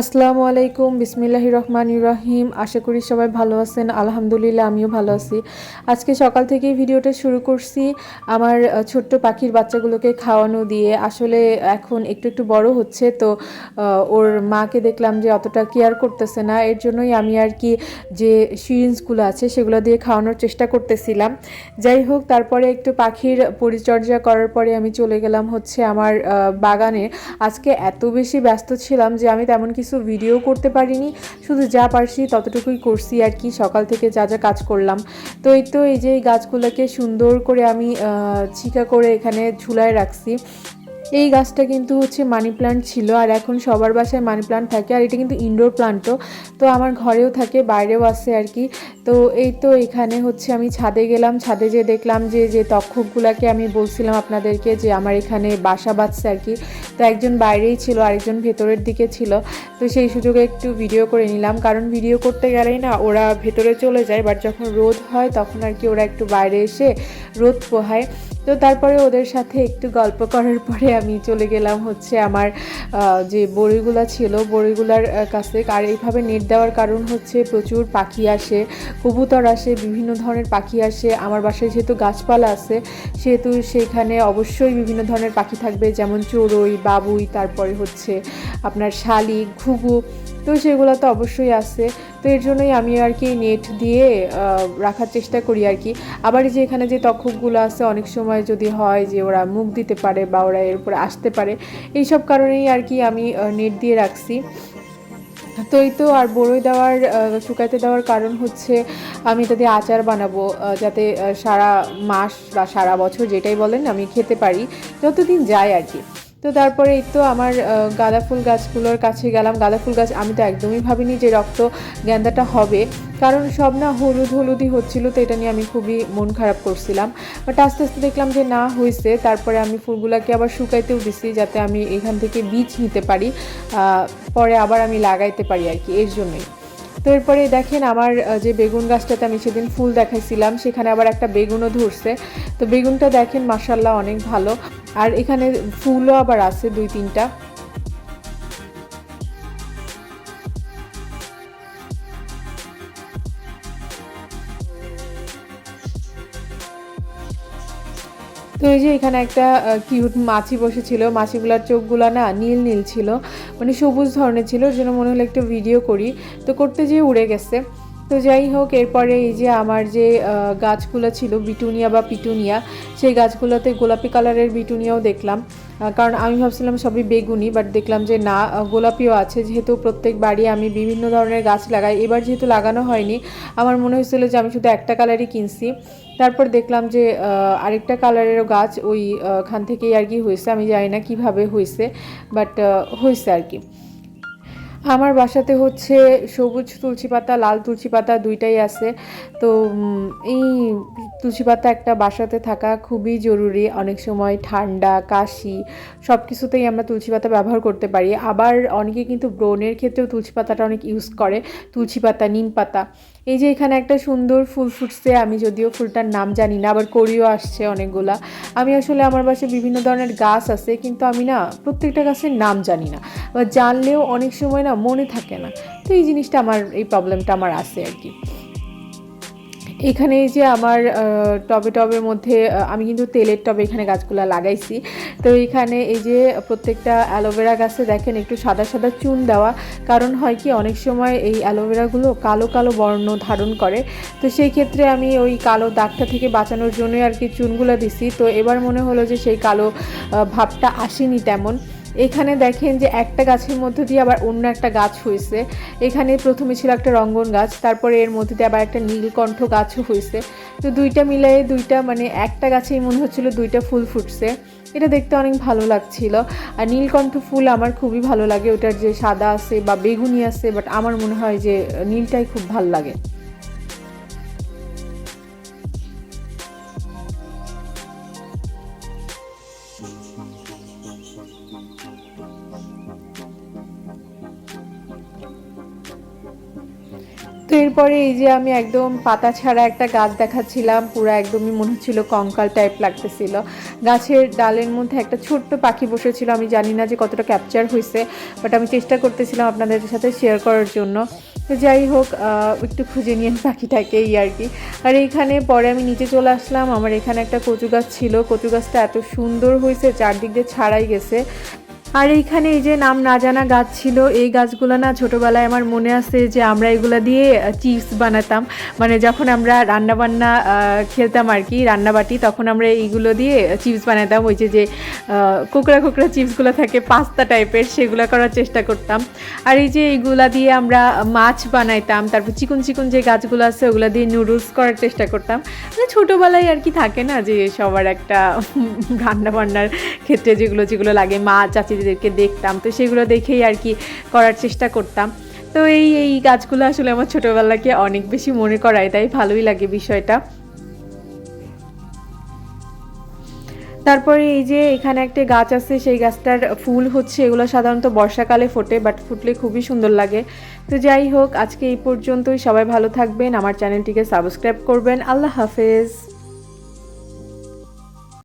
আসসালামু আলাইকুম বিসমিল্লাহির রহমানির রহিম। আশা করি সবাই ভালো আছেন। আলহামদুলিল্লাহ আমিও ভালো আছি। আজকে সকাল থেকেই ভিডিওটা শুরু করছি আমার ছোট্ট পাখির বাচ্চাগুলোকে খাওয়ানো দিয়ে। আসলে এখন একটু একটু বড় হচ্ছে, তো ওর মাকে দেখলাম যে অতটা কেয়ার করতেছে না, এর জন্যই আমি আর কি যে সিরিঞ্জগুলো আছে সেগুলো দিয়ে খাওয়ানোর চেষ্টা করতেছিলাম। যাই হোক, তারপরে একটু পাখির পরিচর্যা করার পরে আমি চলে গেলাম হচ্ছে আমার বাগানে। আজকে এত বেশি ব্যস্ত ছিলাম যে আমি তেমন কিছু ভিডিও করতে পারিনি, শুধু যা পারছি ততটুকুই করছি আর কি। সকাল থেকে যা যা কাজ করলাম, তো এই যে এই গাছগুলোকে সুন্দর করে আমি ছিকা করে এখানে ঝুলায় রাখছি। এই গাছটা কিন্তু হচ্ছে মানি প্লান্ট ছিল, আর এখন সবার বাসায় মানি প্লান্ট থাকে, আর এটা কিন্তু ইনডোর প্লান্টও। তো আমার ঘরেও থাকে, বাইরেও আছে আর কি। তো এই তো এখানে হচ্ছে আমি ছাদে গেলাম, ছাদে যেয়ে দেখলাম যে যে তক্ষকগুলাকে আমি বলছিলাম আপনাদেরকে যে আমার এখানে বাসা বাঁধছে আর কি। তো একজন বাইরেই ছিল, আরেকজন ভেতরের দিকে ছিল। তো সেই সুযোগে একটু ভিডিও করে নিলাম, কারণ ভিডিও করতে গেলেই না ওরা ভেতরে চলে যায়, বাট যখন রোদ হয় তখন আর কি ওরা একটু বাইরে এসে রোদ পোহায়। তো তারপরে ওদের সাথে একটু গল্প করার পরে আমি চলে গেলাম হচ্ছে আমার যে বড়িগুলা ছিল বড়িগুলার কাছে। আর এইভাবে নেট দেওয়ার কারণ হচ্ছে প্রচুর পাখি আসে, কবুতর আসে, বিভিন্ন ধরনের পাখি আসে। আমার বাসায় যেহেতু গাছপালা আছে সেহেতু সেখানে অবশ্যই বিভিন্ন ধরনের পাখি থাকবে, যেমন চড়ুই, বাবুই, তারপরে হচ্ছে আপনার শালিক, ঘুঘু। তো সেগুলো তো অবশ্যই আছে। তো এর জন্যই আমি আর কি নেট দিয়ে রাখার চেষ্টা করি আর কি। আবার যে এখানে যে তক্ষকগুলো আছে, অনেক সময় যদি হয় যে ওরা মুখ দিতে পারে বা ওরা এর উপরে আসতে পারে, এইসব কারণেই আর কি আমি নেট দিয়ে রাখছি। তো এই তো, আর বড়ই দেওয়ার শুকাইতে দেওয়ার কারণ হচ্ছে আমি এটা দিয়ে আচার বানাবো, যাতে সারা মাস বা সারা বছর যেটাই বলেন আমি খেতে পারি, যতদিন যায় আর কি। তো তারপরে এই তো আমার গাঁদা ফুল গাছগুলোর কাছে গেলাম। গাঁদা ফুল গাছ আমি তো একদমই ভাবিনি যে রক্ত গেন্দাটা হবে, কারণ সব না হলুদ হলুদই হচ্ছিল, তো এটা নিয়ে আমি খুবই মন খারাপ করছিলাম। বাট আস্তে আস্তে দেখলাম যে না হয়েছে। তারপরে আমি ফুলগুলোকে আবার শুকাইতেও দিছি, যাতে আমি এখান থেকে বীজ নিতে পারি, পরে আবার আমি লাগাইতে পারি আর কি, এর জন্যই। তো এরপরে দেখেন আমার যে বেগুন গাছটাতে আমি সেদিন ফুল দেখাইছিলাম, সেখানে আবার একটা বেগুনও ধরছে। তো বেগুনটা দেখেন মাশাআল্লাহ অনেক ভালো, আর এখানে ফুলও আবার আছে 2-3টা। তো এই যে এখানে একটা কিউট মাছি বসেছিল, মাছিগুলার চোখগুলা না নীল নীল ছিল, মানে সবুজ ধরনের ছিল, ওর জন্য মনে হলো একটু ভিডিও করি। তো করতে যেয়ে উড়ে গেছে। তো যাই হোক, এরপরে এই যে আমার যে গাছগুলো ছিল বিটুনিয়া বা পিটুনিয়া, সেই গাছগুলোতে গোলাপি কালারের বিটুনিয়াও দেখলাম। কারণ আমি ভাবছিলাম সবই বেগুনি, বাট দেখলাম যে না, গোলাপিও আছে। যেহেতু প্রত্যেক বাড়ি আমি বিভিন্ন ধরনের গাছ লাগাই, এবার যেহেতু লাগানো হয়নি, আমার মনে হয়েছিল যে আমি শুধু একটা কালারই কিনছি। তারপর দেখলাম যে আরেকটা কালারেরও গাছ ওই খান থেকেই আর কি হয়েছে, আমি জানি না কিভাবে হয়েছে, বাট হয়েছে আর কি। আমার বাসাতে হচ্ছে সবুজ তুলসী পাতা, লাল তুলসী পাতা দুইটাই আছে। তো এই তুলসী পাতা একটা বাসাতে থাকা খুবই জরুরি। অনেক সময় ঠান্ডা, কাশি সব কিছুতেই আমরা তুলসী পাতা ব্যবহার করতে পারি। আবার অনেকে কিন্তু ব্রণের ক্ষেত্রেও তুলসী পাতাটা অনেক ইউজ করে, তুলসী পাতা, নিম পাতা। এই যে এখানে একটা সুন্দর ফুল ফুটছে, আমি যদিও ফুলটার নাম জানি না, আবার করিও আসছে অনেকগুলা। আমি আসলে আমার বাসায় বিভিন্ন ধরনের গাছ আছে, কিন্তু আমি না প্রত্যেকটা গাছের নাম জানি না, বা জানলেও অনেক সময় না মনে থাকে না। তো এই জিনিসটা আমার, এই প্রবলেমটা আমার আছে আর কি। এখানে এই যে আমার টবে টবের মধ্যে আমি কিন্তু তেলের টবে এখানে গাছগুলো লাগাইছি। তো এখানে এই যে প্রত্যেকটা অ্যালোভেরা গাছে দেখেন একটু সাদা সাদা চুন দেওয়া, কারণ হয় কি অনেক সময় এই অ্যালোভেরাগুলো কালো কালো বর্ণ ধারণ করে। তো সেই ক্ষেত্রে আমি ওই কালো দাগটা থেকে বাঁচানোর জন্যই আর কি চুনগুলো দিছি। তো এবার মনে হলো যে সেই কালো ভাবটা আসেনি তেমন। এখানে দেখেন যে একটা গাছের মধ্যে দিয়ে আবার অন্য একটা গাছ হয়েছে। এখানে প্রথমে ছিল একটা রঙ্গন গাছ, তারপরে এর মধ্যে দিয়ে আবার একটা নীলকণ্ঠ গাছও হয়েছে। তো দুইটা মিলাই দুইটা, মানে একটা গাছেই মনে হচ্ছিল দুইটা ফুল ফুটছে। এটা দেখতে অনেক ভালো লাগছিল। আর নীলকণ্ঠ ফুল আমার খুবই ভালো লাগে, ওটার যে সাদা আছে বা বেগুনি আছে, বাট আমার মনে হয় যে নীলটাই খুব ভালো লাগে। তো তো এরপরে এই যে আমি একদম পাতা ছাড়া একটা গাছ দেখাচ্ছিলাম, পুরো একদমই মনে হচ্ছিল কঙ্কাল টাইপ লাগতেছিল। গাছের ডালের মধ্যে একটা ছোট্ট পাখি বসেছিল, আমি জানি না যে কতটা ক্যাপচার হয়েছে, বাট আমি চেষ্টা করতেছিলাম আপনাদের সাথে শেয়ার করার জন্য। তো যাই হোক, একটু খুঁজে নিয়ে পাখিটাকে এই আর কি। আর এইখানে পরে আমি নিচে চলে আসলাম, আমার এখানে একটা কচু গাছ ছিল, কচু গাছটা এত সুন্দর হয়েছে, চারদিক দিয়ে ছাড়াই গেছে। আর এইখানে এই যে নাম না জানা গাছ ছিল, এই গাছগুলো না ছোটোবেলায় আমার মনে আছে যে আমরা এগুলো দিয়ে চিপস বানাতাম, মানে যখন আমরা রান্নাবান্না খেলতাম আর কি, রান্নাবাটি, তখন আমরা এইগুলো দিয়ে চিপস বানাতাম। ওই যে কোকড়া কোকড়া চিপসগুলো থাকে পাস্তা টাইপের, সেগুলো করার চেষ্টা করতাম। আর এই যে এইগুলা দিয়ে আমরা মাছ বানাইতাম, তারপর চিকন চিকন যে গাছগুলো আছে ওগুলো দিয়ে নুডলস করার চেষ্টা করতাম। মানে ছোটোবেলায় আর কি থাকে না যে সবার একটা রান্নাবান্নার ক্ষেত্রে যেগুলো যেগুলো লাগে, মা চাচিদেরকে দেখতাম, তো সেগুলো দেখেই আর কি করার চেষ্টা করতাম। তো এই গাছগুলো আসলে আমার ছোটোবেলাকে অনেক বেশি মনে করায়, তাই ভালোই লাগে বিষয়টা। তারপরে এই যে এখানে একটা গাছ আছে, সেই গাছটার ফুল হচ্ছে, এগুলো সাধারণত বর্ষাকালে ফোটে, বাট ফুটলে খুবই সুন্দর লাগে। তো যাই হোক, আজকে এই পর্যন্তই। সবাই ভালো থাকবেন, আমার চ্যানেলটিকে সাবস্ক্রাইব করবেন। আল্লাহ হাফেজ।